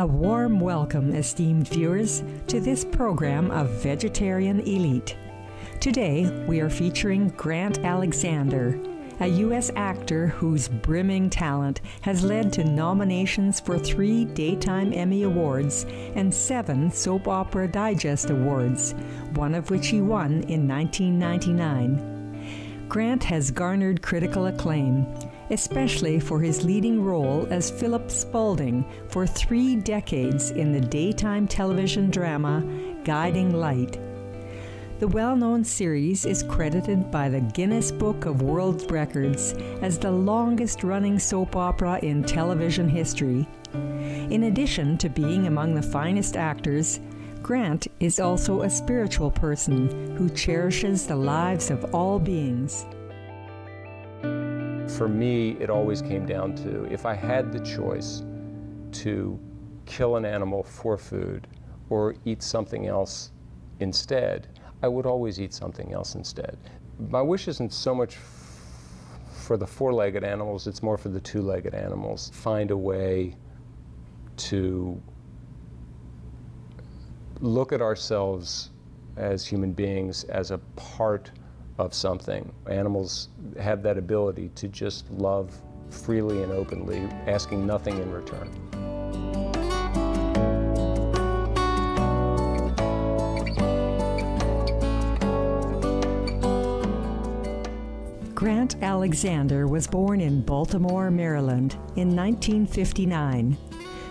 A warm welcome, esteemed viewers, to this program of Vegetarian Elite. Today, we are featuring Grant Aleksander, a U.S. actor whose brimming talent has led to nominations for 3 Daytime Emmy Awards and 7 Soap Opera Digest Awards, one of which he won in 1999. Grant has garnered critical acclaim, especially for his leading role as Philip Spaulding for 3 decades in the daytime television drama Guiding Light. The well-known series is credited by the Guinness Book of World Records as the longest-running soap opera in television history. In addition to being among the finest actors, Grant is also a spiritual person who cherishes the lives of all beings. For me, it always came down to, if I had the choice to kill an animal for food or eat something else instead, I would always eat something else instead. My wish isn't so much for the 4-legged animals, it's more for the 2-legged animals. Find a way to look at ourselves as human beings as a part of something. Animals have that ability to just love freely and openly, asking nothing in return. Grant Aleksander was born in Baltimore, Maryland in 1959.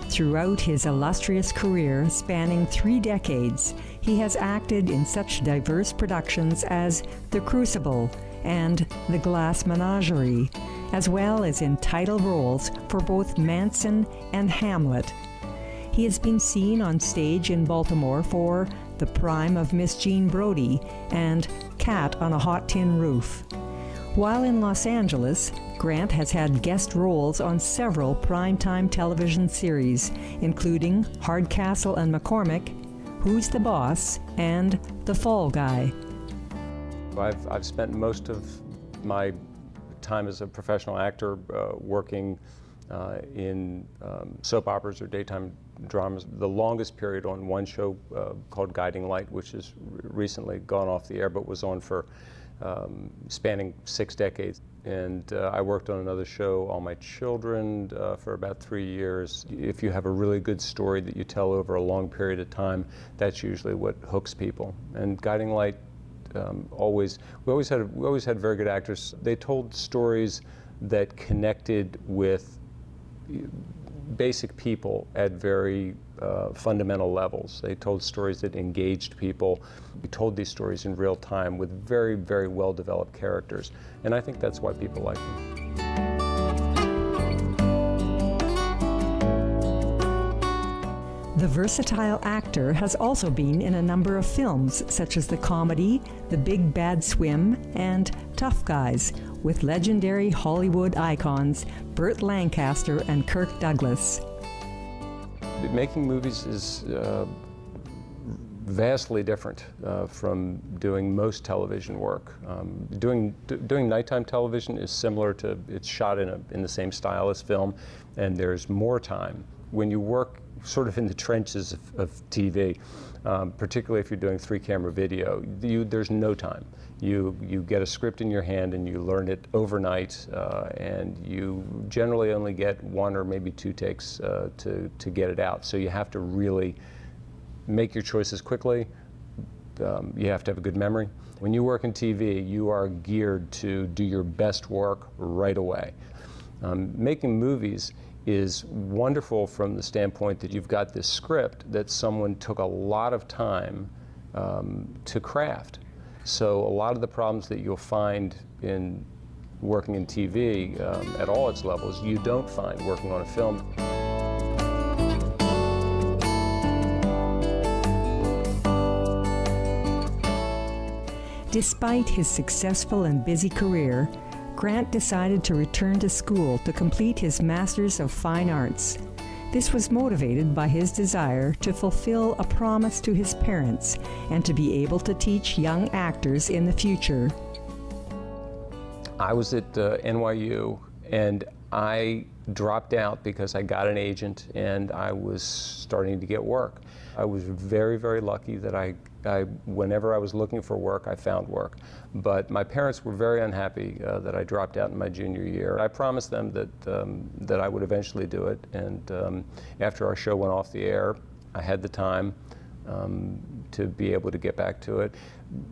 Throughout his illustrious career spanning 3 decades, he has acted in such diverse productions as The Crucible and The Glass Menagerie, as well as in title roles for both Manson and Hamlet. He has been seen on stage in Baltimore for The Prime of Miss Jean Brodie and Cat on a Hot Tin Roof. While in Los Angeles, Grant has had guest roles on several primetime television series, including Hardcastle and McCormick, Who's the Boss, and The Fall Guy. I've spent most of my time as a professional actor working in soap operas or daytime dramas. The longest period on one show called Guiding Light, which has recently gone off the air but was on for spanning 6 decades. And I worked on another show, All My Children, for about 3 years. If you have a really good story that you tell over a long period of time, that's usually what hooks people. And Guiding Light, we always had very good actors. They told stories that connected with basic people at very fundamental levels. They told stories that engaged people. We told these stories in real time with very, very well-developed characters. And I think that's why people like them. The versatile actor has also been in a number of films, such as the comedy The Big Bad Swim and Tough Guys, with legendary Hollywood icons Burt Lancaster and Kirk Douglas. Making movies is vastly different from doing most television work. Doing nighttime television is similar to, it's shot in the same style as film, and there's more time. When you work sort of in the trenches of TV, particularly if you're doing 3-camera video, there's no time. You get a script in your hand and you learn it overnight, and you generally only get 1 or maybe 2 takes to get it out. So you have to really make your choices quickly. You have to have a good memory. When you work in TV, you are geared to do your best work right away. Making movies is wonderful from the standpoint that you've got this script that someone took a lot of time to craft. So a lot of the problems that you'll find in working in TV at all its levels, you don't find working on a film. Despite his successful and busy career, Grant decided to return to school to complete his Master's of Fine Arts. This was motivated by his desire to fulfill a promise to his parents and to be able to teach young actors in the future. I was at NYU, and I dropped out because I got an agent and I was starting to get work. I was very, very lucky that whenever I was looking for work, I found work. But my parents were very unhappy that I dropped out in my junior year. I promised them that I would eventually do it, and after our show went off the air, I had the time to be able to get back to it.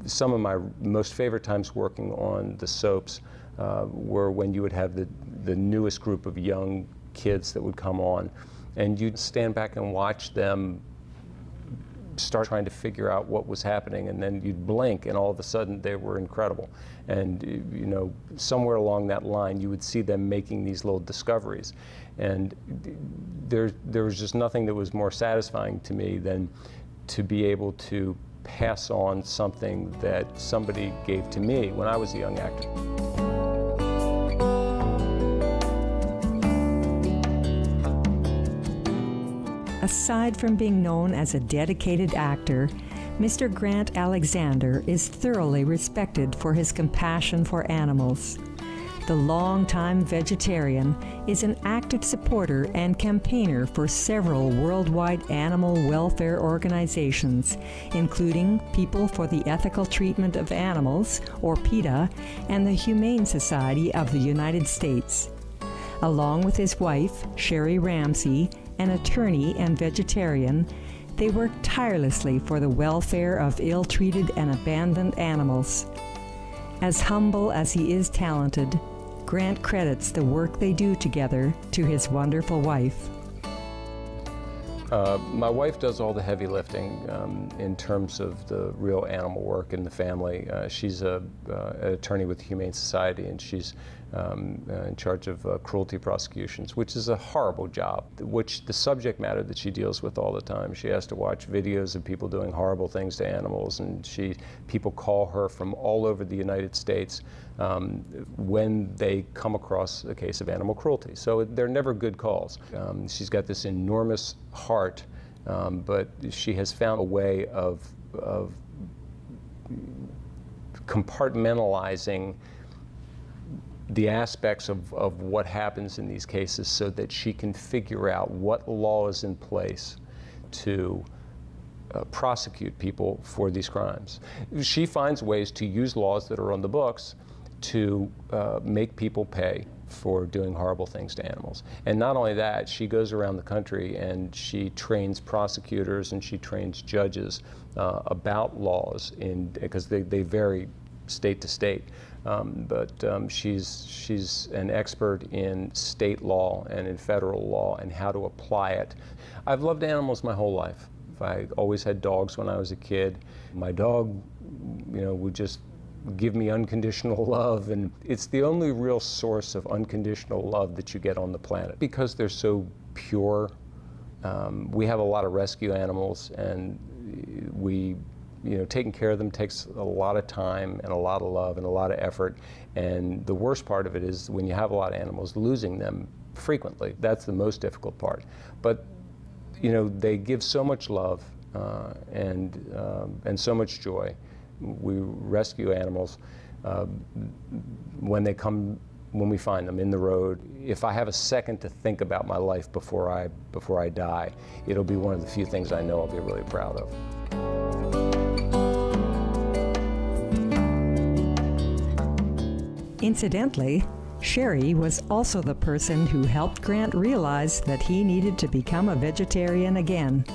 Some of my most favorite times working on the soaps were when you would have the newest group of young kids that would come on, and you'd stand back and watch them start trying to figure out what was happening, and then you'd blink and all of a sudden they were incredible. And you know, somewhere along that line you would see them making these little discoveries, and there was just nothing that was more satisfying to me than to be able to pass on something that somebody gave to me when I was a young actor. Aside from being known as a dedicated actor, Mr. Grant Aleksander is thoroughly respected for his compassion for animals. The longtime vegetarian is an active supporter and campaigner for several worldwide animal welfare organizations, including People for the Ethical Treatment of Animals, or PETA, and the Humane Society of the United States. Along with his wife, Sherry Ramsey, an attorney and vegetarian, they work tirelessly for the welfare of ill-treated and abandoned animals. As humble as he is talented, Grant credits the work they do together to his wonderful wife. My wife does all the heavy lifting in terms of the real animal work in the family. She's an attorney with the Humane Society, and she's in charge of cruelty prosecutions, which is a horrible job, which the subject matter that she deals with all the time. She has to watch videos of people doing horrible things to animals, and people call her from all over the United States when they come across a case of animal cruelty. So they're never good calls. She's got this enormous heart, but she has found a way of compartmentalizing the aspects of what happens in these cases so that she can figure out what law is in place to prosecute people for these crimes. She finds ways to use laws that are on the books to make people pay for doing horrible things to animals. And not only that, she goes around the country and she trains prosecutors and she trains judges about laws, because they vary state to state. But she's an expert in state law and in federal law and how to apply it. I've loved animals my whole life. I always had dogs when I was a kid. My dog, would just give me unconditional love, and it's the only real source of unconditional love that you get on the planet because they're so pure. We have a lot of rescue animals, and taking care of them takes a lot of time and a lot of love and a lot of effort. And the worst part of it is when you have a lot of animals, losing them frequently. That's the most difficult part. But they give so much love and so much joy. We rescue animals when we find them in the road. If I have a second to think about my life before I die, it'll be one of the few things I know I'll be really proud of. Incidentally, Sherry was also the person who helped Grant realize that he needed to become a vegetarian again.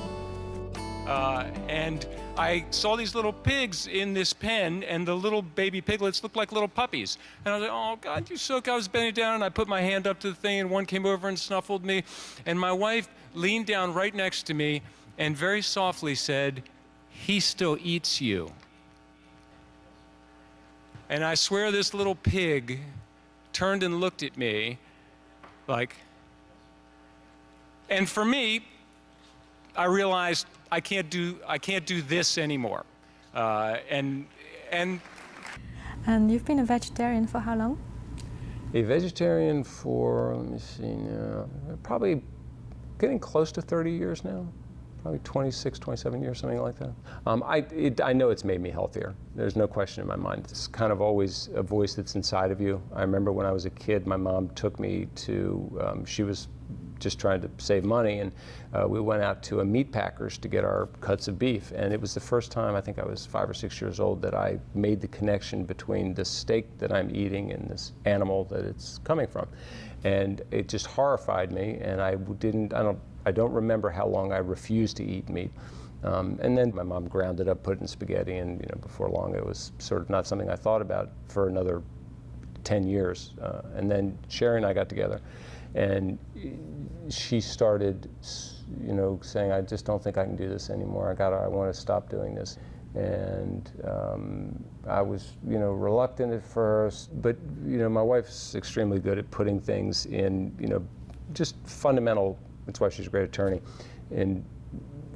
And I saw these little pigs in this pen, and the little baby piglets looked like little puppies. And I was like, oh, God, you're so good. I was bending down, and I put my hand up to the thing, and one came over and snuffled me. And my wife leaned down right next to me and very softly said, "He still eats you." And I swear this little pig turned and looked at me like, and for me, I realized I can't do this anymore. And you've been a vegetarian for how long? A vegetarian for, let me see now, probably getting close to 30 years now. probably 26, 27 years, something like that. I know it's made me healthier. There's no question in my mind. It's kind of always a voice that's inside of you. I remember when I was a kid, my mom took me to, she was just trying to save money, and we went out to a meat packer's to get our cuts of beef, and it was the first time, I think I was 5 or 6 years old, that I made the connection between the steak that I'm eating and this animal that it's coming from. And it just horrified me, and I don't remember how long I refused to eat meat. And then my mom ground it up, put it in spaghetti, and before long it was sort of not something I thought about for another 10 years. And then Sherry and I got together, and she started, saying, I just don't think I can do this anymore. I want to stop doing this. And I was, reluctant at first, but, my wife's extremely good at putting things in, just fundamental, that's why she's a great attorney, in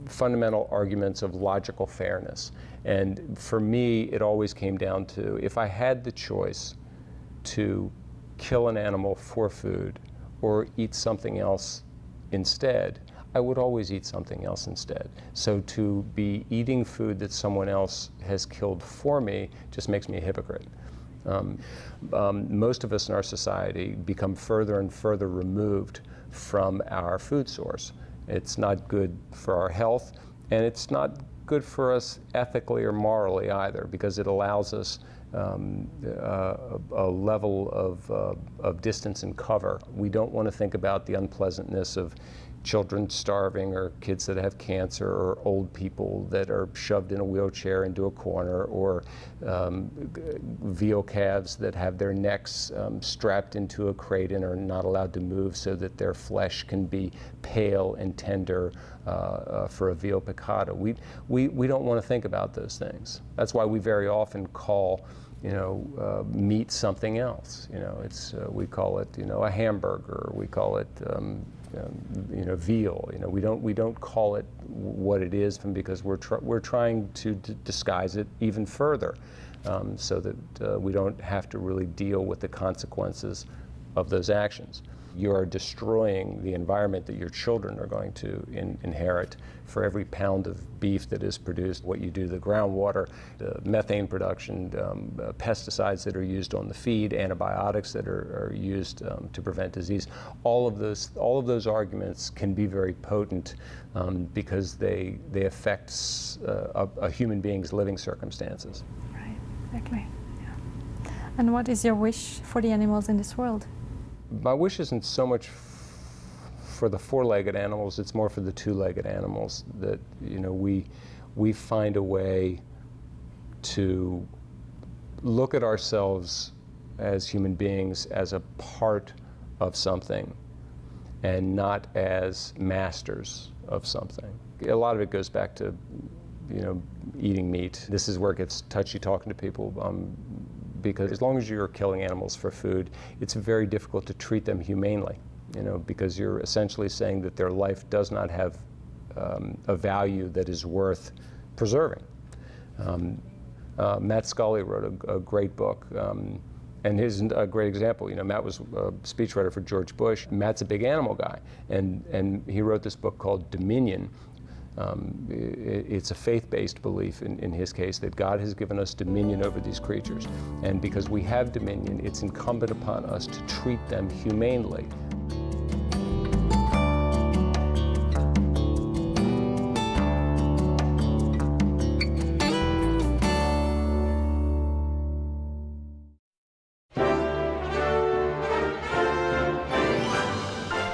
fundamental arguments of logical fairness. And for me, it always came down to, if I had the choice to kill an animal for food or eat something else instead, I would always eat something else instead. So to be eating food that someone else has killed for me just makes me a hypocrite. Most of us in our society become further and further removed from our food source. It's not good for our health, and it's not good for us ethically or morally either, because it allows us a level of distance and cover. We don't want to think about the unpleasantness of children starving, or kids that have cancer, or old people that are shoved in a wheelchair into a corner, or veal calves that have their necks strapped into a crate and are not allowed to move so that their flesh can be pale and tender for a veal piccata. We don't want to think about those things. That's why we very often call meat something else. We call it a hamburger. We call it veal. We don't call it what it is, because we're trying to disguise it even further, so that we don't have to really deal with the consequences of those actions. You are destroying the environment that your children are going to inherit for every pound of beef that is produced. What you do, the groundwater, the methane production, pesticides that are used on the feed, antibiotics that are used to prevent disease. All of those arguments can be very potent because they affect a human being's living circumstances. Right, exactly. Yeah. And what is your wish for the animals in this world? My wish isn't so much for the four-legged animals, it's more for the two-legged animals, that we find a way to look at ourselves as human beings as a part of something and not as masters of something. A lot of it goes back to eating meat. This is where it gets touchy talking to people. Because as long as you're killing animals for food, it's very difficult to treat them humanely, because you're essentially saying that their life does not have a value that is worth preserving. Matt Scully wrote a great book, and here's a great example. Matt was a speechwriter for George Bush. Matt's a big animal guy, and he wrote this book called Dominion. It's a faith-based belief in his case that God has given us dominion over these creatures. And because we have dominion, it's incumbent upon us to treat them humanely.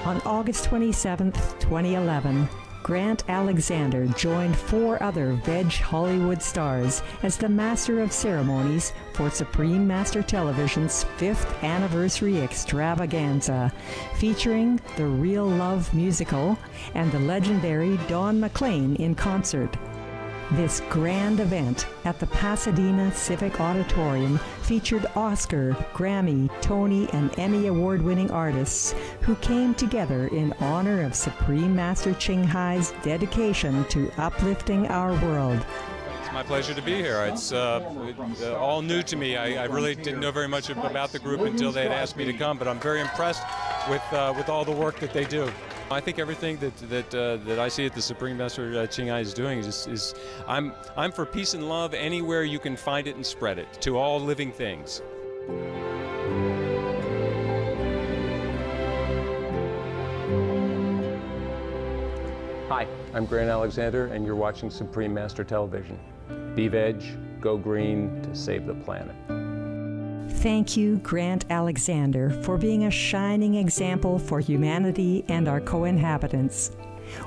On August 27, 2011, Grant Aleksander joined 4 other Veg Hollywood stars as the Master of Ceremonies for Supreme Master Television's 5th anniversary extravaganza, featuring the Real Love musical and the legendary Don McLean in concert. This grand event at the Pasadena Civic Auditorium featured Oscar, Grammy, Tony, and Emmy award-winning artists who came together in honor of Supreme Master Ching Hai's dedication to uplifting our world. It's my pleasure to be here. It's all new to me. I really didn't know very much about the group until they had asked me to come, but I'm very impressed with all the work that they do. I think everything that I see at the Supreme Master Qinghai is doing is I'm for peace and love anywhere you can find it and spread it to all living things. Hi, I'm Grant Alexander, and you're watching Supreme Master Television. Be veg, go green to save the planet. Thank you, Grant Alexander, for being a shining example for humanity and our co-inhabitants.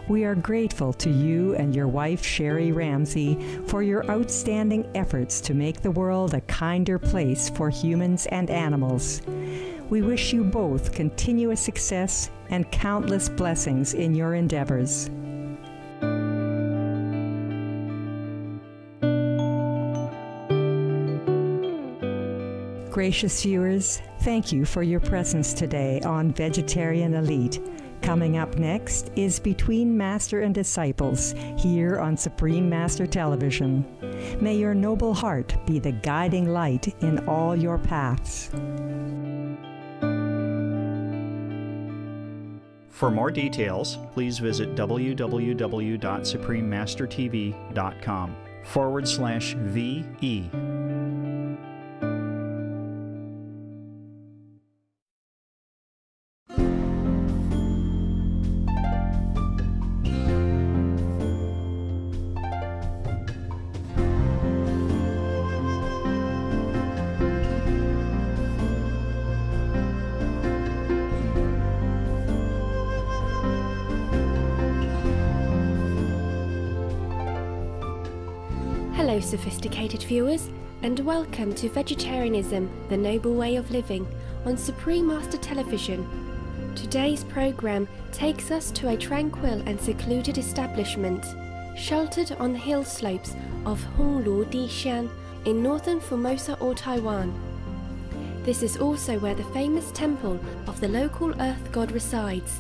We are grateful to you and your wife, Sherry Ramsey, for your outstanding efforts to make the world a kinder place for humans and animals. We wish you both continuous success and countless blessings in your endeavors. Gracious viewers, thank you for your presence today on Vegetarian Elite. Coming up next is Between Master and Disciples here on Supreme Master Television. May your noble heart be the guiding light in all your paths. For more details, please visit www.suprememastertv.com/VE. Hello sophisticated viewers, and welcome to Vegetarianism, the Noble Way of Living on Supreme Master Television. Today's program takes us to a tranquil and secluded establishment, sheltered on the hill slopes of Honglu Dishan in northern Formosa or Taiwan. This is also where the famous temple of the local earth god resides.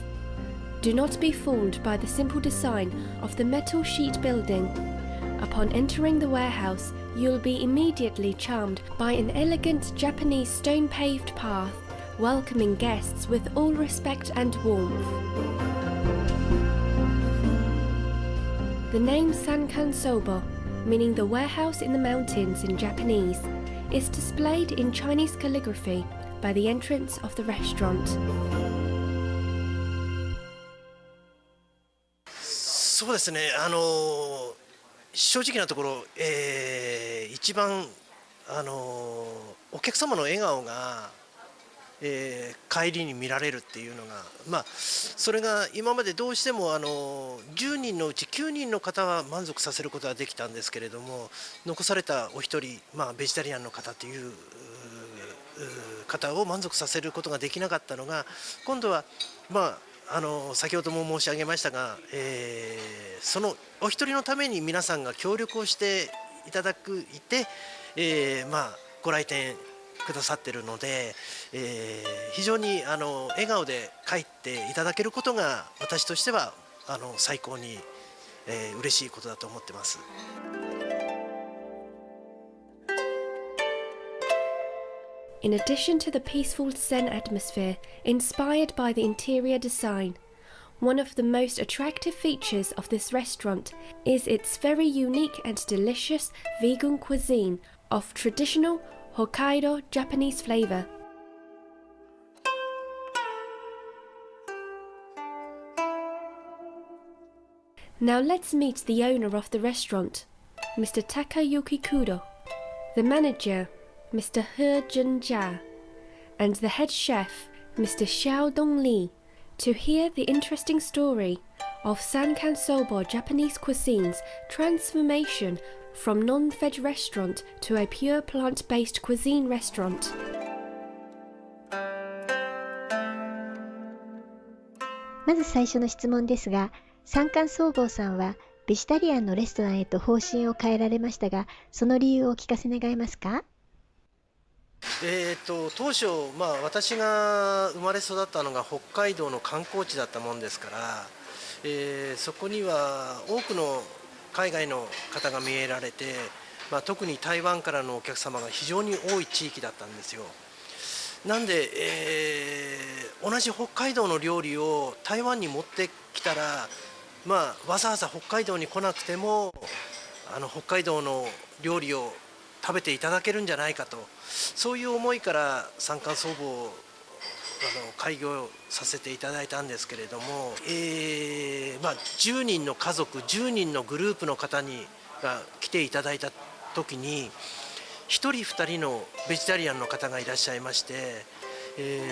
Do not be fooled by the simple design of the metal sheet building. Upon entering the warehouse, you'll be immediately charmed by an elegant Japanese stone-paved path, welcoming guests with all respect and warmth. The name Sankansoubo, meaning the warehouse in the mountains in Japanese, is displayed in Chinese calligraphy by the entrance of the restaurant. そうですね、正直なところ、一番お客様の笑顔が、帰りに見られるっていうのが、それが今までどうしても10人のうち9人の方は満足させることができたんですけれども、残されたお一人、ベジタリアンの方という方を満足させることができなかったのが、今度は先ほども申し上げましたが、そのお一人のために皆さんが協力をしていただくいて、ご来店くださっているので、非常に笑顔で帰っていただけることが私としては最高に、嬉しいことだと思ってます。In addition to the peaceful Zen atmosphere inspired by the interior design, one of the most attractive features of this restaurant is its very unique and delicious vegan cuisine of traditional Hokkaido Japanese flavor. Now let's meet the owner of the restaurant, Mr. Takayuki Kudo, the manager, Mr. He Junjia, and the head chef, Mr. Xiaodong Li, to hear the interesting story of Sankansoubo Japanese cuisine's transformation from non-veg restaurant to a pure plant-based cuisine restaurant. まず最初の質問ですが、三冠総合さんはベジタリアンのレストランへと方針を変えられましたが、その理由をお聞かせ願えますか？当初、私が生まれ育ったのが北海道の観光地だったもんですから、そこには多くの海外の方が見えられて、特に台湾からのお客様が非常に多い地域だったんですよ。なんで、同じ北海道の料理を台湾に持ってきたら、まあ、わざわざ北海道に来なくても北海道の料理を食べていただけるんじゃないかと、そういう思いから三冠総合を開業させていただいたんですけれども、まあ、10人の家族10人のグループの方が来ていただいた時に1人2人のベジタリアンの方がいらっしゃいまして、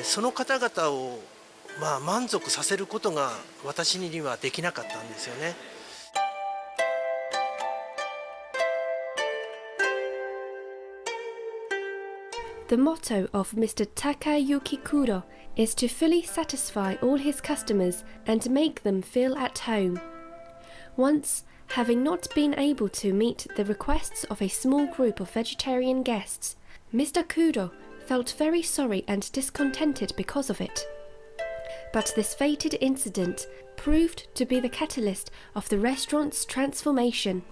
その方々をまあ満足させることが私にはできなかったんですよね。The motto of Mr. Takayuki Kuro is to fully satisfy all his customers and make them feel at home. Once, having not been able to meet the requests of a small group of vegetarian guests, Mr. Kuro felt very sorry and discontented because of it. But this fated incident proved to be the catalyst of the restaurant's transformation.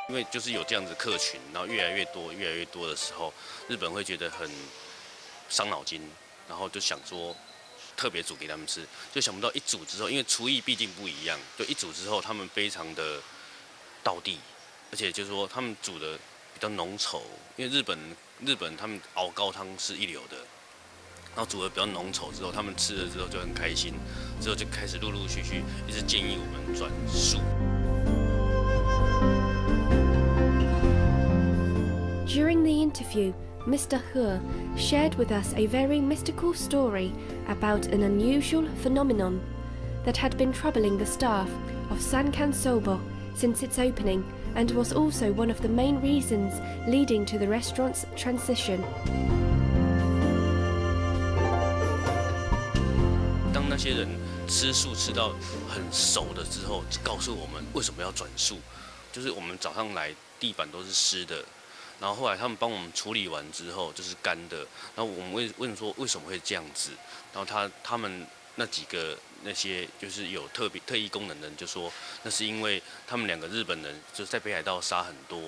因为就是有这样子客群，然后越来越多的时候，日本会觉得很伤脑筋，然后就想说特别煮给他们吃，就想不到一煮之后，因为厨艺毕竟不一样，就一煮之后他们非常的道地，而且就是说他们煮的比较浓稠，因为日本他们熬高汤是一流的，然后煮的比较浓稠之后，他们吃了之后就很开心，之后就开始陆陆续续一直建议我们转素。During the interview, Mr. He shared with us a very mystical story about an unusual phenomenon that had been troubling the staff of Sankansoubo since its opening and was also one of the main reasons leading to the restaurant's transition. 当那些人吃素吃到很熟了之后，告诉我们为什么要转素，就是我们早上来地板都是湿的。然后后来他们帮我们处理完之后就是干的，然后我们问说为什么会这样子，然后他们那几个那些就是有特异功能的人就说，那是因为他们两个日本人就是在北海道杀很多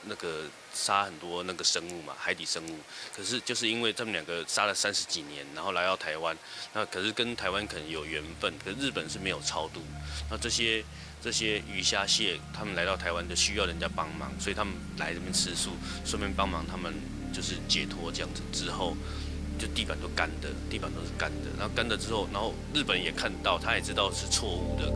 那个生物嘛，海底生物，可是就是因为他们两个杀了30几年，然后来到台湾，那可是跟台湾可能有缘分，可是日本是没有超度，那这些鱼虾蟹，他们来到台湾就需要人家帮忙，所以他们来这边吃素，顺便帮忙他们就是解脱这样子。之后就地板都是干的，然后干了之后，然后日本也看到，他也知道是错误的。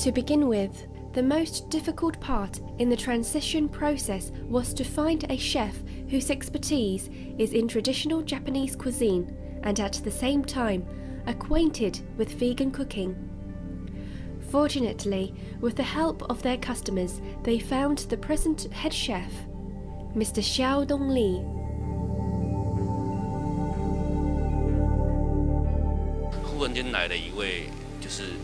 To begin with, the most difficult part in the transition process was to find a chef whose expertise is in traditional Japanese cuisine and at the same time acquainted with vegan cooking. Fortunately, with the help of their customers, they found the present head chef, Mr. Xiaodong Li. 忽然间来了一位，就是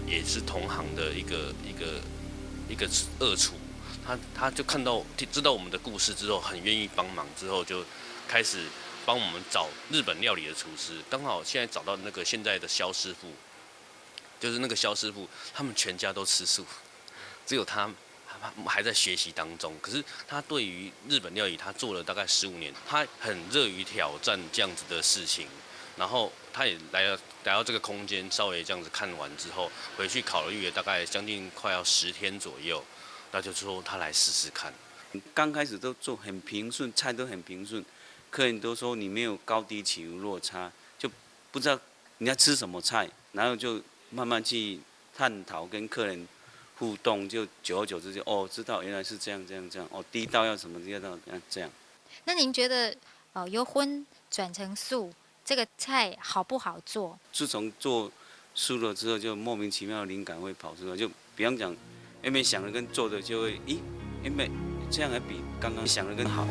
也是同行的一个二厨，他就看到知道我们的故事之后，很愿意帮忙，之后就开始帮我们找日本料理的厨师。刚好现在找到那个现在的肖师傅，就是那个肖师傅，他们全家都吃素，只有他还在学习当中。可是他对于日本料理，他做了大概15年，他很乐于挑战这样子的事情。然后他也来到这个空间，稍微这样子看完之后，回去考虑了大概将近快要10天左右，那就说他来试试看。刚开始都做很平顺，菜都很平顺，客人都说你没有高低起伏落差，就不知道你要吃什么菜，然后就慢慢去探讨跟客人互动，就久而久之就知道原来是这样第一道要什么，第二道要这样。那您觉得由荤转成素这个菜好不好做？自从做素了之后，就莫名其妙的灵感会跑出来，就比方讲，原本想的跟做的就会，原本这样还比刚刚想的更好。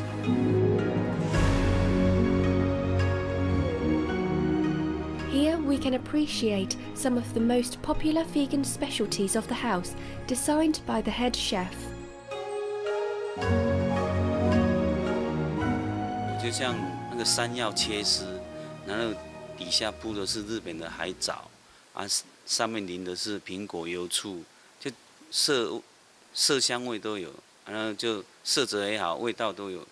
Here we can appreciate some of the most popular vegan specialties of the house, designed by the head chef. 就像那个山药切丝，然后底下铺的是日本的海藻，上面淋的是苹果油醋，就色香味都有，然后就色泽也好，味道都有，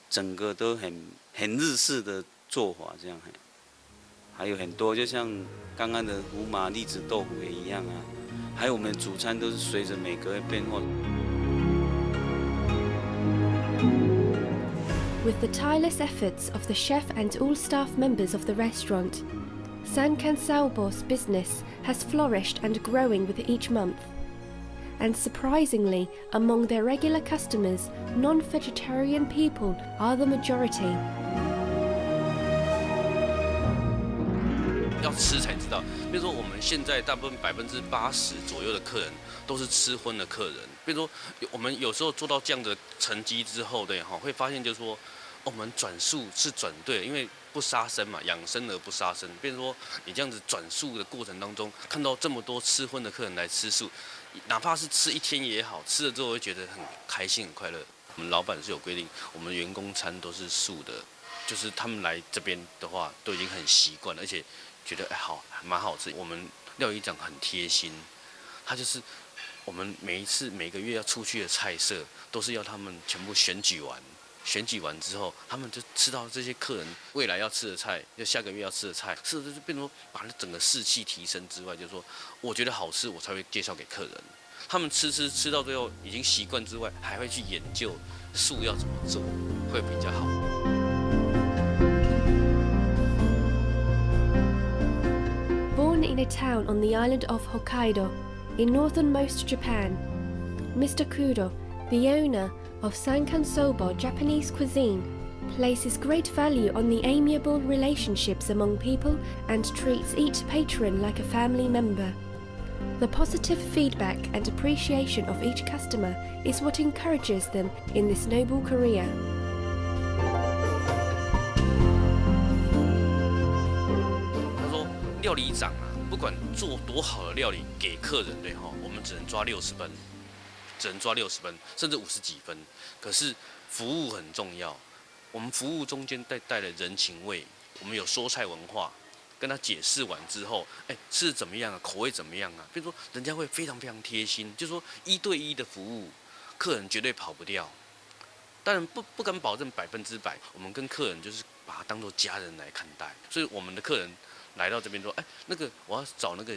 整个都很日式的做法这样。还有很多，就像刚刚的胡麻栗子豆腐也一样啊。还有我们主餐都是随着每个月变化。With the tireless efforts of the chef and all staff members of the restaurant, Sankansoubo's business has flourished and growing with each month. And surprisingly, among their regular customers, non-vegetarian people are the majority. 要吃才知道，比如说我们现在大部分80%左右的客人都是吃荤的客人。比如说我们有时候做到这样的成绩之后，对哈，会发现就是说，我们转素是转对了，因为不杀生嘛，养生而不杀生。比如说你这样子转素的过程当中，看到这么多吃荤的客人来吃素，哪怕是吃1天也好，吃了之后会觉得很开心很快乐。我们老板是有规定，我们员工餐都是素的，就是他们来这边的话都已经很习惯了，而且觉得好蛮好吃。我们料理长很贴心，他就是我们每个月要出去的菜色，都是要他们全部选举完。选举完之后，他们就吃到这些客人未来要吃的菜，就下个月要吃的菜，是就变成说把整个士气提升之外，就是说我觉得好吃，我才会介绍给客人。他们吃到最后已经习惯之外，还会去研究素要怎么做，会比较好。Born in a town on the island of Hokkaido, in northernmost Japan, Mr. Kudo, the owner of Sankansoubo Japanese cuisine, places great value on the amiable relationships among people and treats each patron like a family member. The positive feedback and appreciation of each customer is what encourages them in this noble career. 他说，料理长啊，不管做多好的料理给客人，对哈，我们只能抓60分。只能抓60分，甚至50几分。可是服务很重要，我们服务中间带了人情味，我们有说菜文化，跟他解释完之后，吃的怎么样啊？口味怎么样啊？比如说人家会非常非常贴心，就是说1对1的服务，客人绝对跑不掉。当然不敢保证100%，我们跟客人就是把他当作家人来看待，所以我们的客人来到这边说，那个我要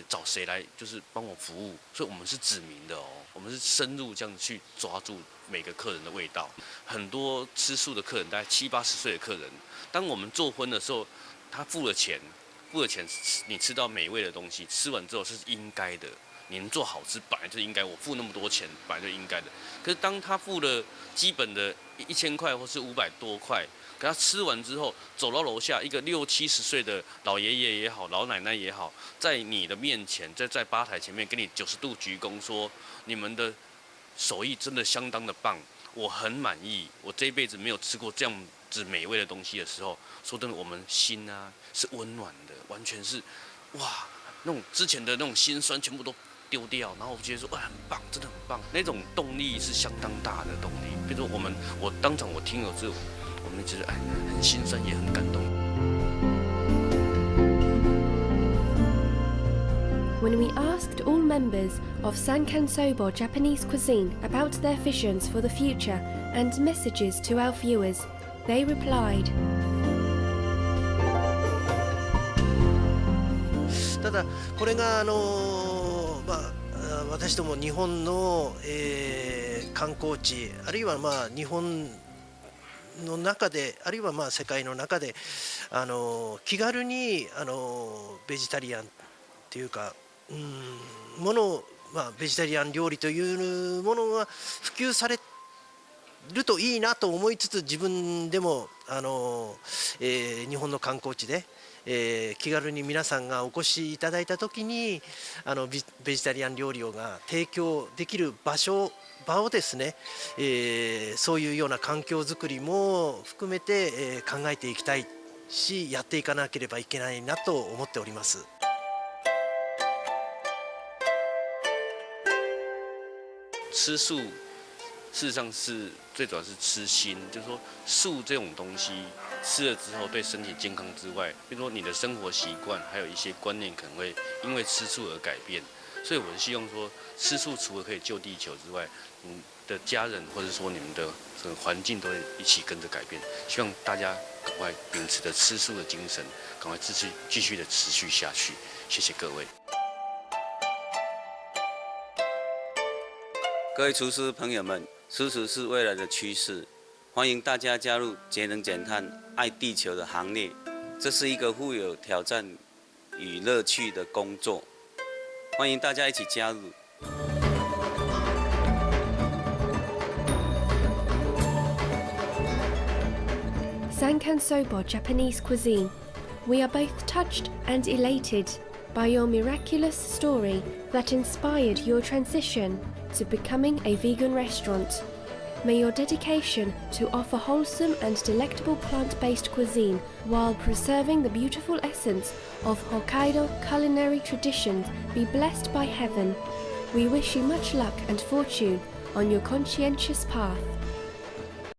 找谁来，就是帮我服务，所以我们是指明的哦，我们是深入这样去抓住每个客人的味道。很多吃素的客人，大概70、80岁的客人，当我们做荤的时候，他付了钱，你吃到美味的东西，吃完之后是应该的。你能做好吃，本来就应该，我付那么多钱，本来就应该的。可是当他付了基本的1000块或是500多块，可他吃完之后，走到楼下，一个60、70岁的老爷爷也好，老奶奶也好，在你的面前，在吧台前面跟你90度鞠躬说，你们的手艺真的相当的棒，我很满意，我这一辈子没有吃过这样子美味的东西的时候，说真的，我们心啊是温暖的，完全是哇，那种之前的那种心酸全部都丢掉，然后我觉得说，很棒，真的很棒，那种动力是相当大的动力。比如说我当场我听了之后，我们觉得很心酸，也很感动。When we asked all members of Sankansoubo Japanese cuisine about their visions for the future and messages to our viewers, they replied. ただこれが私ども日本の、観光地あるいは日本の中であるいは世界の中で気軽にベジタリアンっていうかものをベジタリアン料理というものが普及されるといいなと思いつつ自分でも日本の観光地で気軽に皆さんがお越しいただいた時にベジタリアン料理が提供できる場をですね、そういうような環境づくりも含めて、考えていきたいしやっていかなければいけないなと思っております。吃素事实上是最主要是吃心，就是说素这种东西吃了之后对身体健康之外，比如说你的生活习惯还有一些观念可能会因为吃素而改变，所以我是希望说，吃素除了可以救地球之外，你的家人或者说你们的这个环境都会一起跟着改变。希望大家赶快秉持着吃素的精神，赶快继续的持续下去。谢谢各位。各位厨师朋友们，素食是未来的趋势，欢迎大家加入节能减碳、爱地球的行列。这是一个富有挑战与乐趣的工作，欢迎大家一起加入。Sankansoubo Japanese cuisine. We are both touched and elated by your miraculous story that inspired your transition to becoming a vegan restaurant. May your dedication to offer wholesome and delectable plant-based cuisine while preserving the beautiful essence of Hokkaido culinary traditions be blessed by heaven. We wish you much luck and fortune on your conscientious path.